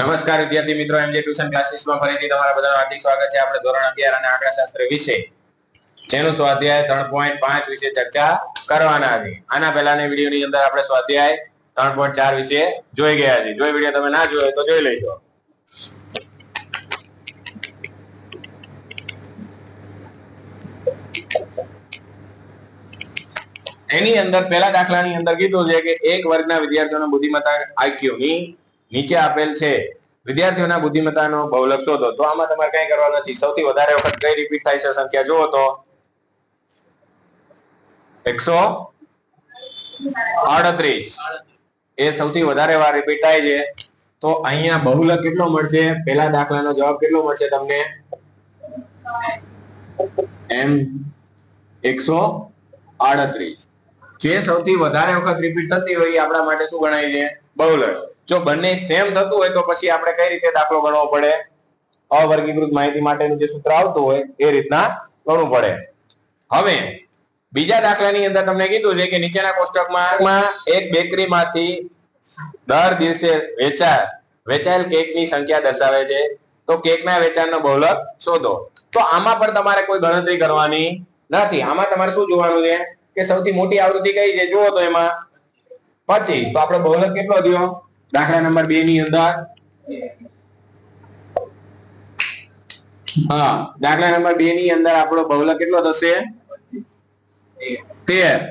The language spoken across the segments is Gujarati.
નમસ્કાર વિદ્યાર્થી મિત્રો, એમજે ટ્યુશન ક્લાસીસમાં ફરીથી તમારા બધાનું હાર્દિક સ્વાગત છે. આપણે ધોરણ 11 અને આંકડાશાસ્ત્ર વિશે જેનું સ્વાધ્યાય 3.5 વિશે ચર્ચા કરવાના છે. આના પહેલાની વિડીયોની અંદર આપણે સ્વાધ્યાય 3.4 વિશે જોઈ ગયા છે. જો વિડીયો તમે ના જોયો તો જોઈ લેજો. એની અંદર પહેલા દાખલાની અંદર કીધું છે કે એક વર્ગના વિદ્યાર્થીઓનો બુદ્ધિમત્તા IQ ની નીચે આપેલ છે. વિદ્યાર્થીઓના બુદ્ધિમત્તાનો બહુલક શોધો. તો આમાં તમારે કંઈ કરવાનું નથી. સૌથી વધારે વખત કઈ રિપીટ થાય છે સંખ્યા જુઓ તો 138 એ સૌથી વધારે વાર રિપીટ થાય છે. તો અહીંયા બહુલક કેટલો મળશે? પહેલા દાખલાનો જવાબ કેટલો મળશે તમને? એમ 138. જે સૌથી વધારે વખત રિપીટ થતી હોય એ આપણા માટે શું ગણાય છે? બહુલક. જો બંને સેમ થતું હોય તો પછી આપણે કઈ રીતે દાખલો ગણવો પડે? અવર્ગીકૃત માહિતી માટેનું જે સૂત્ર આવતું હોય એ રીતના ગણવું પડે. હવે બીજા દાખલાની અંદર તમને કીધું છે કે નીચેના કોષ્ટકમાં એક બેકરીમાંથી દર દિવસે વેચાયેલ કેકની સંખ્યા દર્શાવે છે. તો કેકના વેચાણનો બહુલક શોધો. તો આમાં પણ તમારે કોઈ ગણતરી કરવાની નથી. આમાં તમારે શું જોવાનું છે કે સૌથી મોટી આવૃત્તિ કઈ છે? જુઓ તો એમાં 25. તો આપણો બહુલક કેટલો થયો? દાખલા નંબર 2 ની અંદર દાખલા નંબર 2 ની અંદર આપણો બહુલક કેટલો થશે? 13.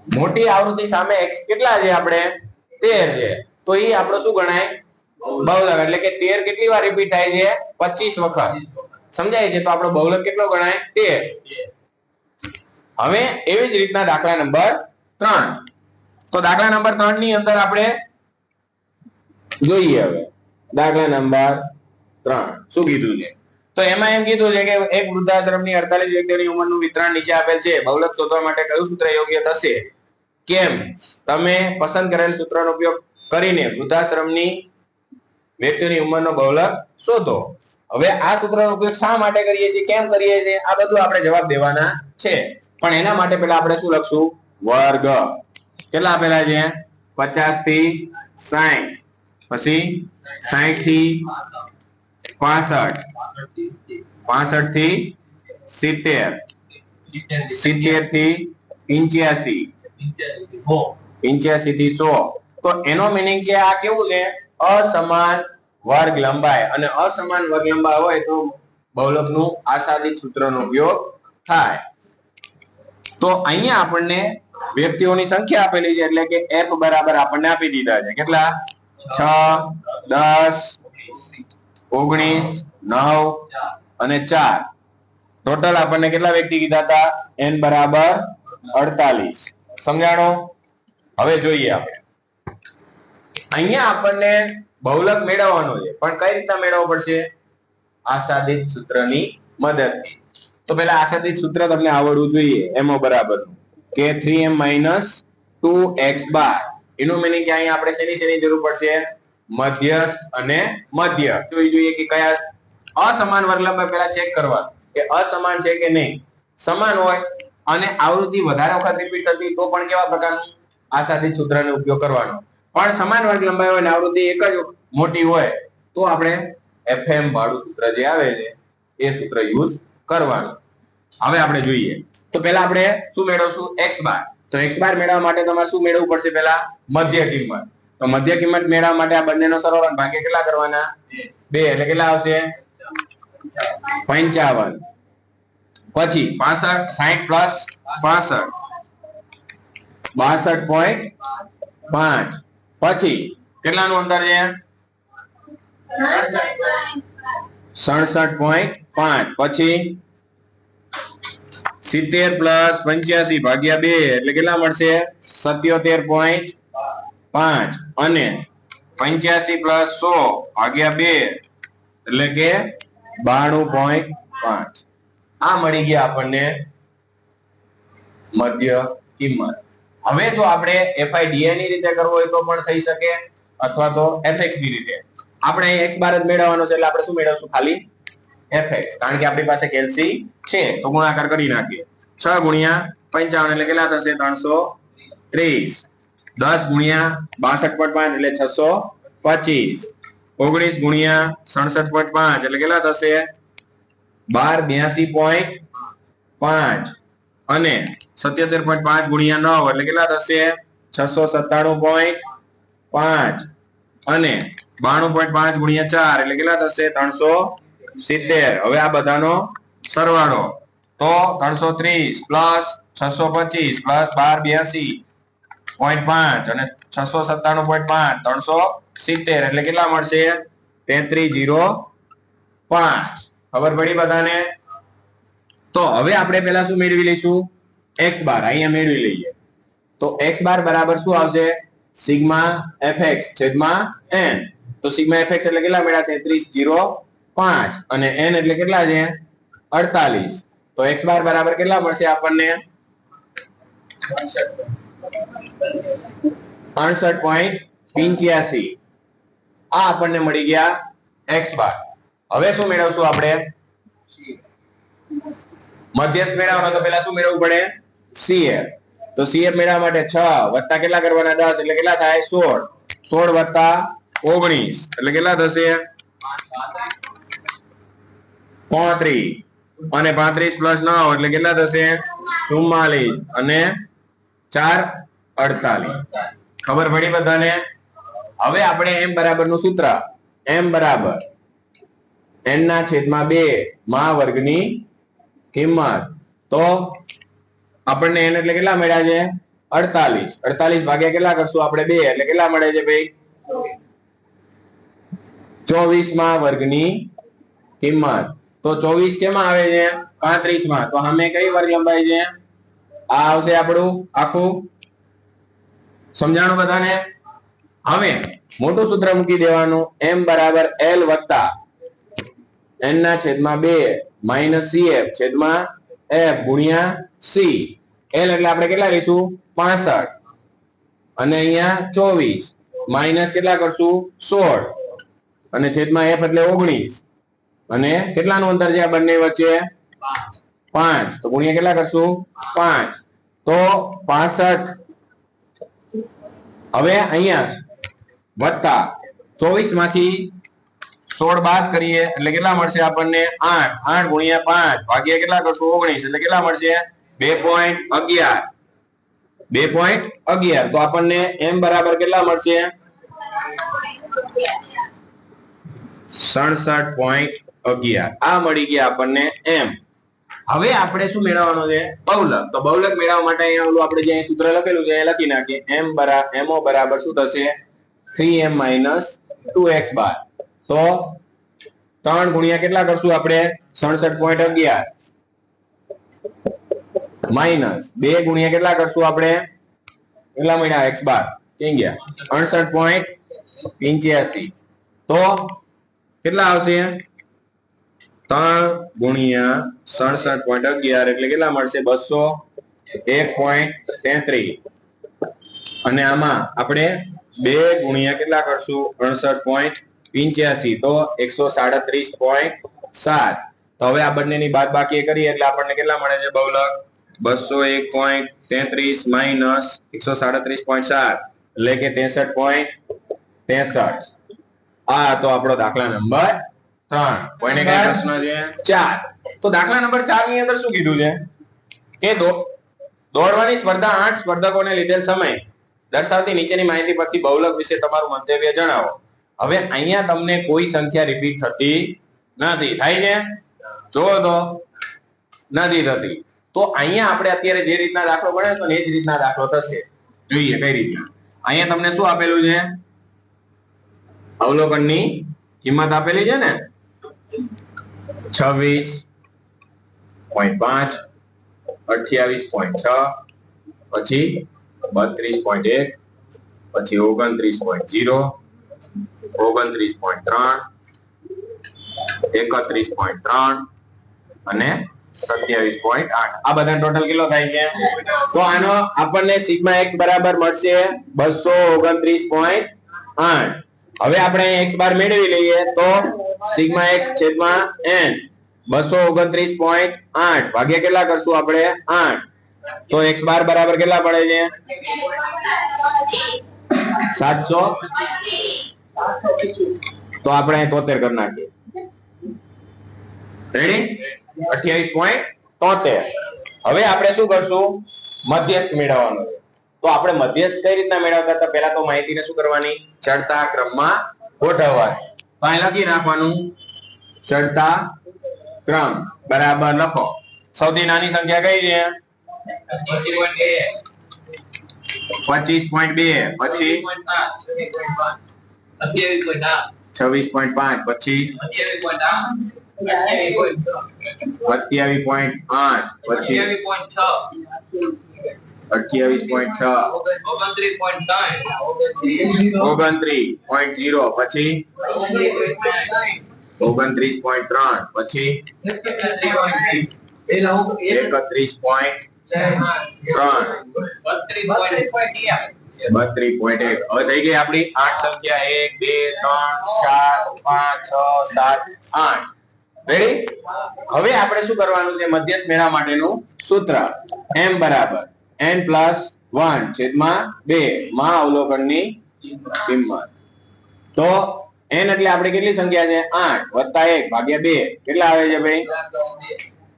મોટી આવૃત્તિ સામે x કેટલા છે? આપણે 13 છે. તો એ આપણો શું ગણાય? બહુલક. એટલે કે 13 કેટલી વાર રિપીટ થાય છે? 25 વખત. સમજાય છે? તો આપણો બહુલક કેટલો ગણાય? 13. હવે એવી જ રીતના દાખલા નંબર 3. તો દાખલા નંબર 3 ની અંદર આપણે જોઈએ. હવે દાખલા નંબર 3 શું કીધું છે? તો એમાં એમ કીધું છે કે એક વૃદ્ધાશ્રમની 48 વ્યક્તિઓની ઉંમરનું વિતરણ નીચે આપેલ છે. બહુલક શોધવા માટે કયું સૂત્ર યોગ્ય થશે? કેમ? તમે પસંદ કરેલ સૂત્રનો ઉપયોગ કરીને વૃદ્ધાશ્રમની વ્યક્તિઓની ઉંમરનો બહુલક શોધો. હવે આ સૂત્રનો ઉપયોગ શા માટે કરીએ છીએ, કેમ કરીએ છીએ, આ બધું આપણે જવાબ દેવાના છે. પણ એના માટે પહેલા આપણે શું લખશું? વર્ગ. કેટલા આપેલા છે? 50 થી 60, પછી 60 થી 65, 65 થી 70, 70 થી 85, 85 થી 100. તો એનો મીનિંગ કે આ કેવું છે? અસમાન વર્ગ લંબાઈ. અને અસમાન વર્ગ લંબાઈ હોય તો બહુલકનું આસાદિત સૂત્રનો ઉપયોગ થાય. તો અહીંયા આપણને વ્યક્તિઓની સંખ્યા આપેલી છે, એટલે કે f બરાબર આપણને આપી દીધા છે. કેટલા? 6, 10, 19, 9 અને 4. ટોટલ આપણને કેટલા વ્યક્તિ કીધા હતા? n બરાબર 48. સમજાણો? હવે જોઈએ આપણે. અહીંયા આપણને બહુલક મેળવવાનો છે, પણ કઈ રીતના મેળવવો પડશે? આસાદિત સૂત્રની મદદથી. તો પહેલા આસાદિત સૂત્ર તમને આવડવું જોઈએ. m બરાબર કે 3m - 2x બાર. એનું મીનિંગ કે અહીંયા આપણે શેની જરૂર પડશે? મધ્યસ્થ અને મધ્ય. જોઈ જોઈએ કે કયા અસમાન વર્ગ લંબાઈ પહેલા ચેક કરવાનું કે અસમાન છે કે નહીં. સમાન હોય અને આવૃત્તિ વધારે વખત રિપીટ થતી તો પણ કેવા પ્રકારનું આસાદિત સૂત્રનો ઉપયોગ કરવાનો. પણ સમાન વર્ગ લંબાઈ હોય અને આવૃત્તિ એક જ મોટી હોય તો આપણે fm વાળું સૂત્ર જે આવે છે એ સૂત્ર યુઝ કરવાનું. હવે આપણે જોઈએ તો પહેલા આપણે શું મેળવશું? x બાર. તો x બાર મેળવવા માટે તમારે શું મેળવવું પડશે? પહેલા મધ્ય કિંમત. તો મધ્ય કિંમત મેળવવા માટે આ બંનેનો સરવાળો અને ભાગ્ય કેટલા કરવાના? 2. એટલે કેટલા આવશે? 55. પછી 65, 60 પ્લસ 65, 62.5. પછી કેટલાનું અંતર છે? 67.5. પછી 70 પ્લસ 85 ભાગ્યા 2 એટલે કેટલા મળશે? 77.5. અને 85 પ્લસ 100 ભાગ્યા 2 એટલે કે 92.5. આ મળી ગયા આપણને મધ્ય કિંમત. હવે જો આપણે FIDA ની રીતે કરવું હોય તો પણ થઈ શકે, અથવા તો fx ની રીતે. આપણે x બાર જ મેળવવાનો છે એટલે આપણે શું મેળવશું? ખાલી fx. કારણ કે આપણી પાસે કેલ્સી છે તો ગુણાકાર કરી નાખીએ. 6 ગુણ્યા 55 એટલે કેટલા થશે? 330. 10 ગુણ્યા 62.5 એટલે 625. 19 ગુણ્યા 67.5 એટલે કેટલા થશે 1282.5 અને 77.5 ગુણ્યા 9 એટલે કેટલા થશે 697.5 અને 92.5 ગુણ્યા 4 એટલે કેટલા થશે 370. હવે આ બધાનો સરવાળો તો 330 પ્લસ 625 પ્લસ 1282.5 અને 697.5 370 એટલે કેટલા મળશે 3305. ખબર પડી બધાને? તો હવે આપણે પહેલા શું મેળવી લઈશું x બાર અહીંયા મેળવી લઈએ. તો x બાર બરાબર શું આવશે સિગ્મા fx છેદમાં n. તો સિગ્મા fx એટલે કેટલા મળ્યા 3305 અને n એટલે કેટલા છે 48. તો x બાર બરાબર કેટલા મળશે આપણને 68.85. આ આપણને મળી ગયા x બાર. હવે શું મેળવશું આપણે મધ્યસ્થ મેળવવાનો તો પહેલા શું મેળવવું પડે CF. તો CF મેળવવા માટે 6 વત્તા કેટલા કરવાના 10 એટલે કેટલા થાય 16. 16 વત્તા 19 એટલે કેટલા થશે 35 અને 35 પ્લસ 9 એટલે કેટલા થશે 44 અને 4 48. ખબર પડી બધાને? હવે આપણે m બરાબર નું સૂત્ર m બરાબર n ના છેદમાં 2 માં વર્ગની કિંમત. તો આપણને n એટલે કેટલા મળ્યા છે 48. 48 ભાગ્યા કેટલા કરશું આપણે 2 એટલે કેટલા મળે છે ભાઈ 24 માં વર્ગની કિંમત. તો 24 કેમાં આવે છે 35 માં. તો સામે કઈ વર્ગ લંબાઈ છે આ આવશે આપણું આખું. સમજાણું બધાને? હવે મોટું સૂત્ર મૂકી દેવાનું m બરાબર l વત્તા n ના છેદમાં 2 માઈનસ cf છેદમાં f ગુણ્યા c. l એટલે આપણે કેટલા લઈશું 65 અને અહીંયા 24 માઈનસ કેટલા કરશું 16 અને છેદમાં f એટલે 19 અને કેટલાનું અંતર છે આ બંને વચ્ચે 5. તો ગુણ્યા કેટલા કરશું 5 તો 65. હવે અહીંયા વત્તા 24 માંથી 16 બાદ કરીએ એટલે કેટલા મળશે આપણને 8. 8 ગુણ્યા 5 ભાગ્યા કેટલા કરશું 19 એટલે કેટલા મળશે 2.11. 2.11 તો આપણને m બરાબર કેટલા મળશે 67.11. આ મળી ગયા આપણને m. હવે આપણે શું મેળવવાનું છે બહુલક. તો બહુલક મેળવવા માટે અહીંયા ઓલું આપણે જે સૂત્ર લખેલું છે એ લખી નાખીએ mo બરાબર શું થશે 3m - 2x બાર. તો 3 ગુણ્યા કેટલા કરશું આપણે 67.11 માઈનસ 2 ગુણ્યા કેટલા કરશું આપણે કેટલા મળ્યા x બાર ક્યાં ગયા 68.85. તો કેટલા આવશે 3 ગુણ્યા 67.11 એટલે કેટલા મળશે 201.33. અને આમાં આપણે 2 ગુણ્યા કેટલા કરશું 68.85 તો 137.7. તો હવે આ બંનેની બાદબાકી કરીએ એટલે આપણને કેટલા મળે છે બહુલક 201.33 માઈનસ 137.7 એટલે કે 63.63. આ તો આપણો દાખલા નંબર 3. કોઈને કઈ પ્રશ્ન છે 4. તો દાખલા નંબર 4 ની અંદર શું કીધું છે કે દોડવાની સ્પર્ધા 8 સ્પર્ધકોને લીધેલ સમય દર્શાવતી નીચેની માહિતી પરથી બહુલક વિશે તમારું મંતવ્ય જણાવો. હવે અહીંયા તમને કોઈ સંખ્યા રિપીટ થતી નથી. થાય છે જોવો તો નથી થતી. તો અહીંયા આપણે અત્યારે જે રીતના દાખલો ગણ્યો તો એ જ રીતના દાખલો થશે. જોઈએ કઈ રીતના. અહીંયા તમને શું આપેલું છે અવલોકનની કિંમત આપેલી છે ને 26.5 28.6 પછી 32.1 પછી 29.0 29.3 31.3 અને 27.8. આ બધા ટોટલ કેટલો થાય છે તો આનો આપણને સિગ્મા x બરાબર મળશે 229.8. હવે આપણે x બાર મેળવી લઈએ તો સિગ્મા x છેદમાં n 229.8 ભાગ્યા કેટલા કરશું આપણે 8. તો x બાર બરાબર કેટલા પડે છે 700 તો આપણે 73 કરી નાખીએ. રેડી? 28.73. હવે આપણે શું કરશું? મધ્યસ્થ મેળવવાનો છે. તો આપણે મધ્યસ્થ કઈ રીતના મેળવતા હતા? પહેલા તો માહિતીને શું કરવાની? ચડતા ક્રમમાં ગોઠવવાની. તો અહીં લખી નાખવાનું ચડતા ક્રમ બરાબર લખો. સૌથી નાની સંખ્યા કઈ છે? 25.2. પછી 26.5. પછી 27.8. પછી 28.6. 29.0. પછી 29.3. પછી 31.3. 32.1. હવે થઈ ગઈ આપણી 8 સંખ્યા. 1 2 3 4 5 6 7 8. રેડી? હવે આપણે શું કરવાનું છે? મધ્યસ્થ મેળવવા માટેનું સૂત્ર m બરાબર n + 1/2 માં અવલોકનની કિંમત. તો n એટલે આપણે કેટલી સંખ્યા છે? 8 + 1 / 2 કેટલા આવે છે ભાઈ?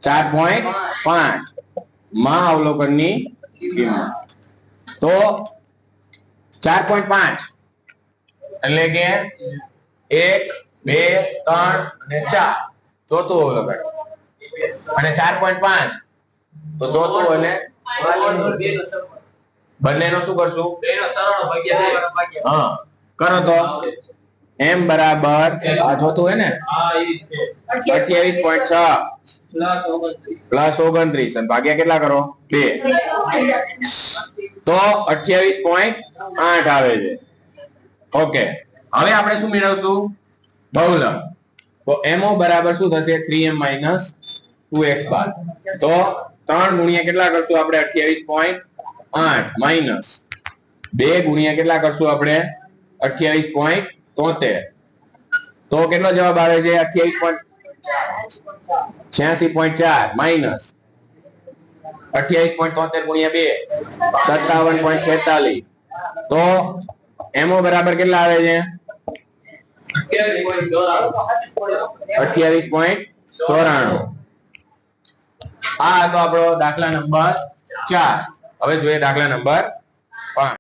4.5 માં અવલોકનની કિંમત. તો 4.5 એટલે કે 1 2 3 અને 4 ચોથું અવલોકન. અને 4.5 તો ચોથું એટલે બંનેનો શું કરશું? હા, કરો તો m બરાબર આ ચોથું હે ને 28.6 પ્લસ 29 અને ભાગ્યા કેટલા કરો? 2. તો 28.8 આવે છે. ઓકે, હવે આપણે શું મેળવશું? બહુલક. તો mo બરાબર શું થશે? 3m - 2x બાદ. તો 3 ગુણ્યા કેટલા કરશું આપણે? 28.8 માઈનસ 2 ગુણ્યા કેટલા કરશું આપણે? 28.73. તો કેટલો જવાબ આવે છે? 86.4 માઈનસ 28.73 ગુણ્યા 2 57.46. તો mo બરાબર કેટલા આવે છે? 28.94. આ તો આપણો દાખલા નંબર 4. હવે જોઈએ દાખલા નંબર 5.